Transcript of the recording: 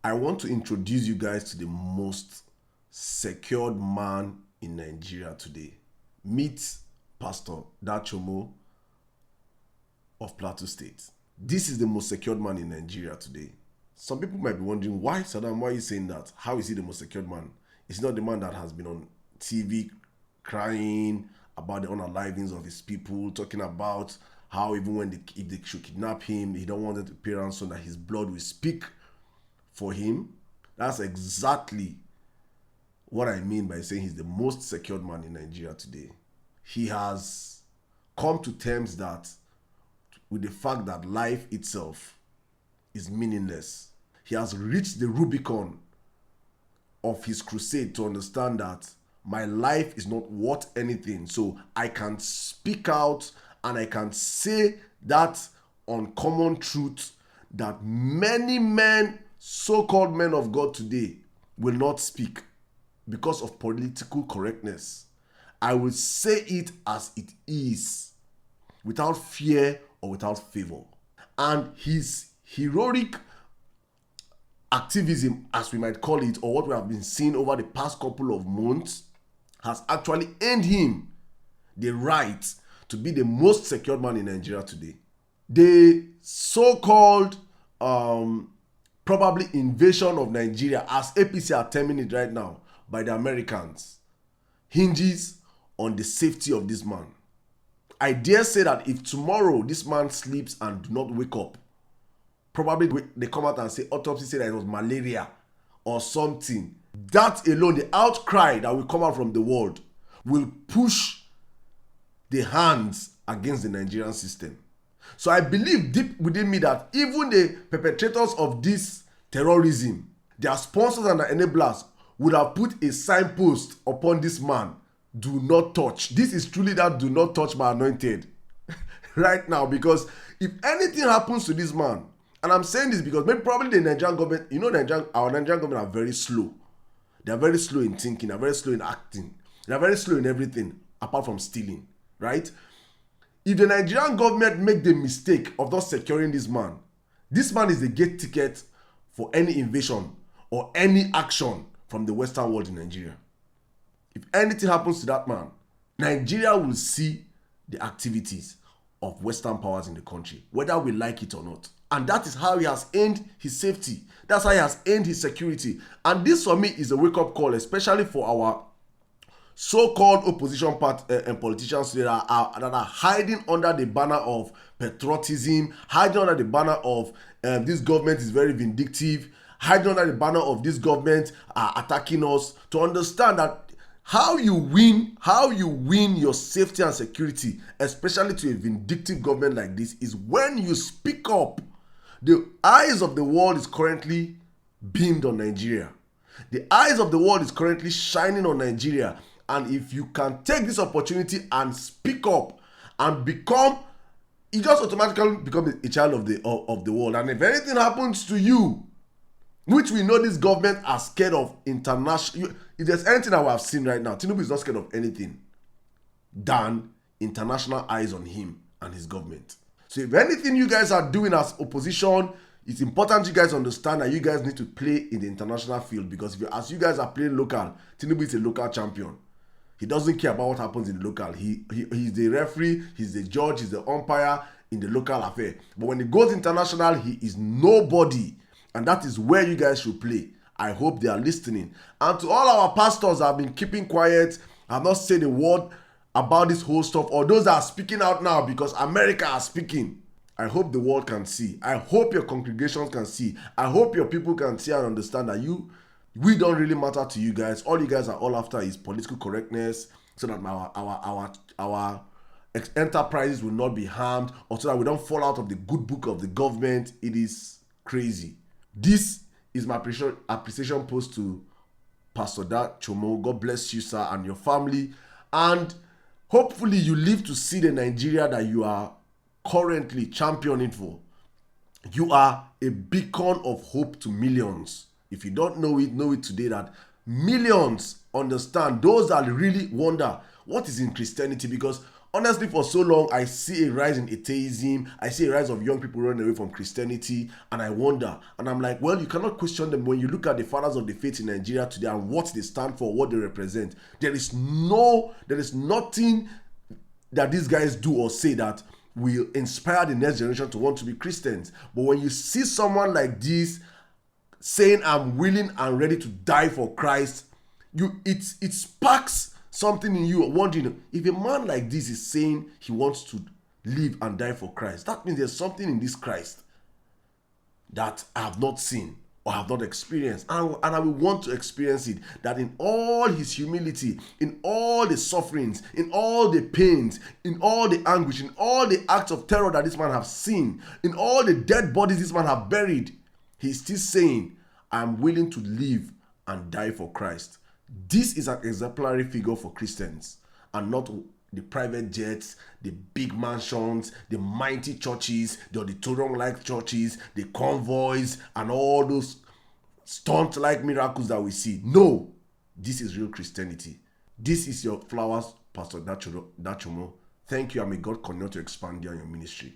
I want to introduce you guys to the most secured man in Nigeria today. Meet Pastor Dachomo of Plateau State. This is the most secured man in Nigeria today. Some people might be wondering, why, Sirdam, why are you saying that? How is he the most secured man? Is he not the man that has been on TV crying about the unalivings of his people, talking about how even when if they should kidnap him, he don't want them to pay ransom, that his blood will speak for him? That's exactly what I mean by saying he's the most secured man in Nigeria today. He has come to terms that with the fact that life itself is meaningless. He has reached the Rubicon of his crusade to understand that my life is not worth anything. So I can speak out and I can say that uncommon truth that many men, so-called men of God today, will not speak because of political correctness. I will say it as it is, without fear or without favor. And his heroic activism, as we might call it, or what we have been seeing over the past couple of months, has actually earned him the right to be the most secured man in Nigeria today. The so-called probably invasion of Nigeria, as APC are terming it right now, by the Americans, hinges on the safety of this man. I dare say that if tomorrow this man sleeps and do not wake up, probably they come out and say autopsy said that it was malaria or something. That alone, the outcry that will come out from the world, will push the hands against the Nigerian system. So I believe deep within me that even the perpetrators of this terrorism, their sponsors and their enablers, would have put a signpost upon this man: do not touch. This is truly that do not touch my anointed right now, because if anything happens to this man, and I'm saying this because maybe probably the Nigerian government, our Nigerian government are very slow. They are very slow in thinking, they are very slow in acting, they are very slow in everything apart from stealing, right? If the Nigerian government make the mistake of not securing this man is the gate ticket for any invasion or any action from the Western world in Nigeria. If anything happens to that man, Nigeria will see the activities of Western powers in the country, whether we like it or not. And that is how he has earned his safety. That's how he has earned his security. And this for me is a wake-up call, especially for our so-called opposition and politicians that are hiding under the banner of patriotism, hiding under the banner of this government is very vindictive, hiding under the banner of this government attacking us, to understand that how you win your safety and security, especially to a vindictive government like this, is when you speak up. The eyes of the world is currently beamed on Nigeria. The eyes of the world is currently shining on Nigeria. And if you can take this opportunity and speak up and become, you just automatically become a child of the world. And if anything happens to you, which we know this government are scared of international, if there's anything that we have seen right now, Tinubu is not scared of anything than international eyes on him and his government. So if anything you guys are doing as opposition, it's important you guys understand that you guys need to play in the international field, because as you guys are playing local, Tinubu is a local champion. He doesn't care about what happens in the local. He's the referee, he's the judge, he's the umpire in the local affair. But when he goes international, he is nobody. And that is where you guys should play. I hope they are listening. And to all our pastors that have been keeping quiet, have not said a word about this whole stuff, or those that are speaking out now because America are speaking, I hope the world can see. I hope your congregations can see. I hope your people can see and understand that we don't really matter to you guys. All you guys are all after is political correctness, so that our enterprises will not be harmed, or so that we don't fall out of the good book of the government. It is crazy. This is my appreciation post to Pastor Dachomo. God bless you, sir, and your family. And hopefully you live to see the Nigeria that you are currently championing for. You are a beacon of hope to millions. If you don't know it today, that millions understand. Those that really wonder what is in Christianity, because Honestly, for so long, I see a rise in atheism. I see a rise of young people running away from Christianity, and I wonder. And I'm like, well, you cannot question them when you look at the fathers of the faith in Nigeria today and what they stand for, what they represent. There is nothing that these guys do or say that will inspire the next generation to want to be Christians. But when you see someone like this saying, "I'm willing and ready to die for Christ," it sparks something in you, wondering if a man like this is saying he wants to live and die for Christ. That means there's something in this Christ that I have not seen or have not experienced, and I will want to experience it. That in all his humility, in all the sufferings, in all the pains, in all the anguish, in all the acts of terror that this man have seen, in all the dead bodies this man have buried, he's still saying, "I'm willing to live and die for Christ." This is an exemplary figure for Christians, and not the private jets, the big mansions, the mighty churches, the auditorium-like churches, the convoys, and all those stunt-like miracles that we see. No, this is real Christianity. This is your flowers, Pastor Dachomo. Thank you, and may God continue to expand you and your ministry.